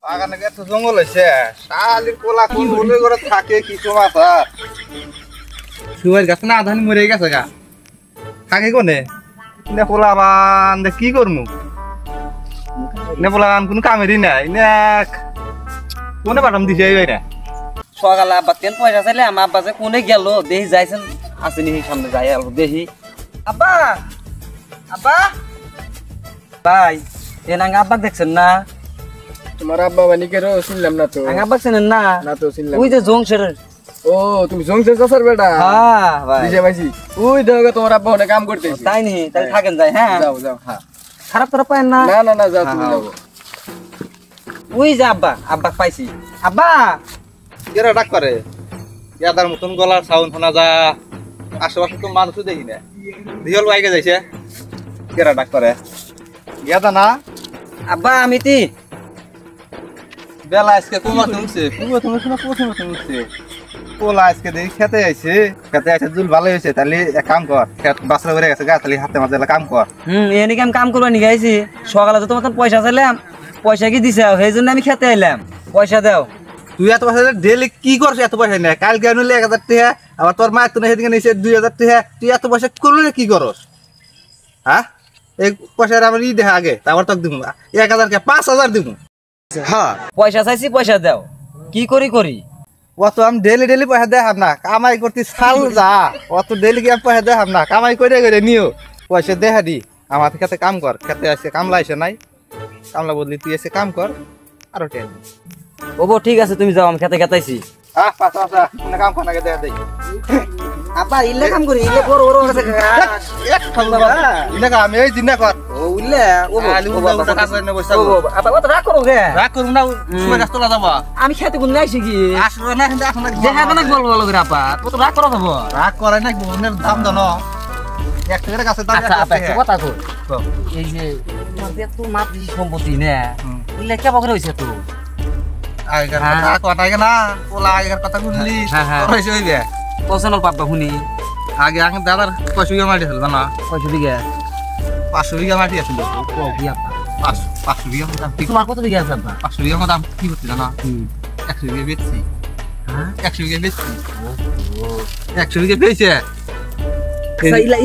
বাগানে এত জঙ্গল হয়েছে শালির কোলা কোন বলে করে থাকে কিছু মাথা সুয়ের গাছ না ধান মরে গেছে গা থাকে কোনে নে পোলা বান কি করমু নে পোলা বান কোন কামেরই নাই নে কোনে পাঠাম দিছে এই বাইরে সকালে আব্বা তেল পয়সা চাইলে আমার আব্বা যে কোনে গেল দেখি যাইছেন আসেনি সামনে যাই আর দেখি আব্বা আব্বা ভাই এ নাঙ্গা আব্বা দেখছেন না তোমার আব্বা বানি কেন শুনলাম না তো নাঙ্গা আব্বা চেনেন না না তো শুনলাম ওই যে জংশের ও তুমি জংশের চাচার বেটা হ্যাঁ ভাই বুঝে পাইছি ওই দেখো তোমার আব্বা অনেক কাম করতেছে তাই নি তাই থাকেন যাই হ্যাঁ যাও যাও হ্যাঁ খারাপ খারাপ পায় না না না না যাও তুমি যাও ওই যে আব্বা আব্বা পাইছি আব্বা এরা ডাক করে ইয়াদার মতন গলার সাউন্ড শোনা যা আশেপাশে তো মানুষও দেখি না দিহল বাইকে যাইছে এরা ডাক করে ইয়াদা না আব্বা আমি তি বেলা আজকে কুমাতে উঠছে উঠছে পোলা আজকে দেখি খেতে আইছে জুল ভালো হয়েছে তাহলে এক কাম কর খেত বাসরা বেড়ে গেছে গা তাহলে হাতে মাঝে কাম কর এনে আমি কাম করবা নিয়ে আইছি সকালে তো তোমার পয়সা চাইলাম পয়সা কি দিছে সেই জন্য আমি খেতে আইলাম পয়সা দাও তুই এত পয়সা ডেলি কি করছ এত পয়সা নেই কালকে আনলে 1000 টাকা আবার তোর মা তুমি সেদিকে নিয়েছে 2000 টাকা তুই এত পয়সা করলে কি করস হ্যাঁ এই পয়সা আমার ই দেখা আগে তারপর তোকে দিব 1000 কে 5000 দিব হ্যাঁ পয়সা চাইছি পয়সা দাও কি করি অত আমি ডেলি পয়সা দেখাব না কামাই করতে সাল যা অত ডেলি কি আমি পয়সা দেখাব না কামাই করে নিও পয়সা দেখা দি আমার খেতে কাম কর খেতে আসে কামলা আসে নাই কামলা বদলি তুই এসে কাম কর আরো টেন ওবো ঠিক আছে তুমি যাও আমি খেতে খেতাইছি পাঁচা কাম কর না দেখা দেই আব্বা ইল্লে কাম করি ইল্লে বড় আছে এক খাবো বাবা ইনা কাম এই দিনা কর ও ইল্লে ওবো কাজ করে না বসা ওবো আব্বা কত রাগ করো গে রাগ করব না সময় রাস্তা লা যাবা আমি খেতে কোন আইছি কি আসলে না কিন্তু এখন দেখা না বল করে আপা কত রাগ করো যাবো রাগ করে না বোনের দাম জানো 1 টাকার কাছে দাম আচ্ছা আপা একটা কথা কই এই যে তোমার যে তো মাপ দিছি সম্পত্তি না ইল্লে কেবা করে হইছে তো আগের কথা কথা না ওলা আগের কথা শুনলি হইছে হইবে পছন্দ পাবা শুনি আগে দাদার 500 বিঘা মাটি ছিল জানা 500 বিঘা 500 বিঘা মাটি আছিল ও কি আপা 500 বিঘা দাম তোমার কত বিঘা আছে আপা 500 বিঘা দাম কি করতে জানা 100 বিঘা বেচছি হ্যাঁ 100 বিঘা বেচছি 100 বিঘা পেয়েছে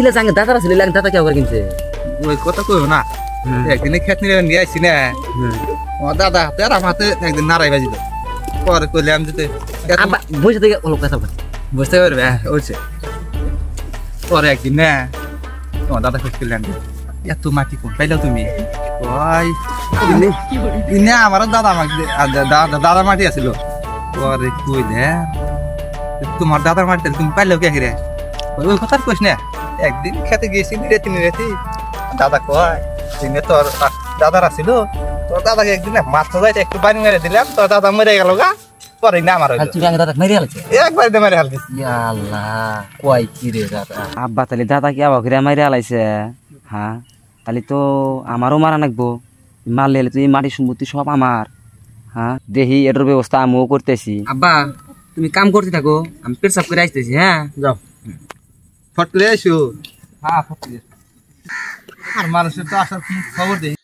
ইলা জাঙ্গে দাদা আছে ইলা দাদা কি করে কিনছে ওই কথা কইও না একদিনে খেত নিয়ে আইছি না ও দাদা হাতে আর আমার হাতে একদিন নারাই বাজি দাও পরে কইলাম যেতে আপা বসে থেকে ওলো কথা বল বুঝতে পারবে ওইছে পরে একদিন না তোমার দাদা খুঁজছিলেন এত মাটি কোন পাইলো তুমি ওই ইনে আমার দাদা আমাকে দাদা মাটি আছিল পরে কইলে তোমার দাদার মাটি তুমি পাইলো কে রে ওই কথা কইস না একদিন খেতে গেছি নিরেতি দাদা কয় দিনে তোর দাদার আছিল তোর দাদাকে একদিন মাছ যাইতে একটু পানি মেরে দিলাম তোর দাদা মরে গেল গা পরে না আমার তুই আগে দাদা মেরে আলছে একবার দে মেরে হালকে ইয়া আল্লাহ কই কি রে দাদা আব্বা তাহলে দাদা কি আবা ঘুরে মাইরে আলাইছে হ্যাঁ তাহলে তো আমারও মারা নাকবো মারলে তুই মাটি সম্পত্তি সব আমার হ্যাঁ দেখি এটার ব্যবস্থা আমিও করতেছি আব্বা তুমি কাম করতে থাকো আমি পেশাব করে আসতেছি হ্যাঁ যাও ফট করে আইসো হ্যাঁ ফট করে আর মানুষের তো আসার খবর দেই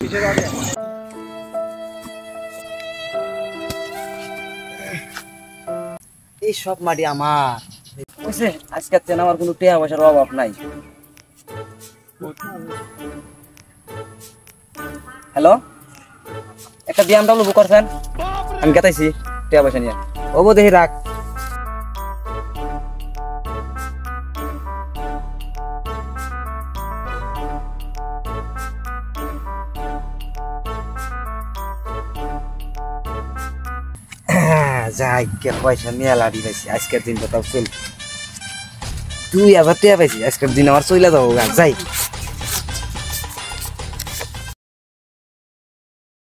এই সব মাটি আমার বুঝছে আজকে তেন আমার কোনো টাকা পয়সার অভাব নাই হ্যালো একটা BMW বুক করছেন আমি গেতাইছি টাকা পয়সা নিয়ে ওবো দেখি রাখ যাই কে পয়সা মেলা দি পাইছি আজকের দিনটা তাও চল 2000 টাকা পাইছি আজকের দিন আমার চইলা যাবো যাই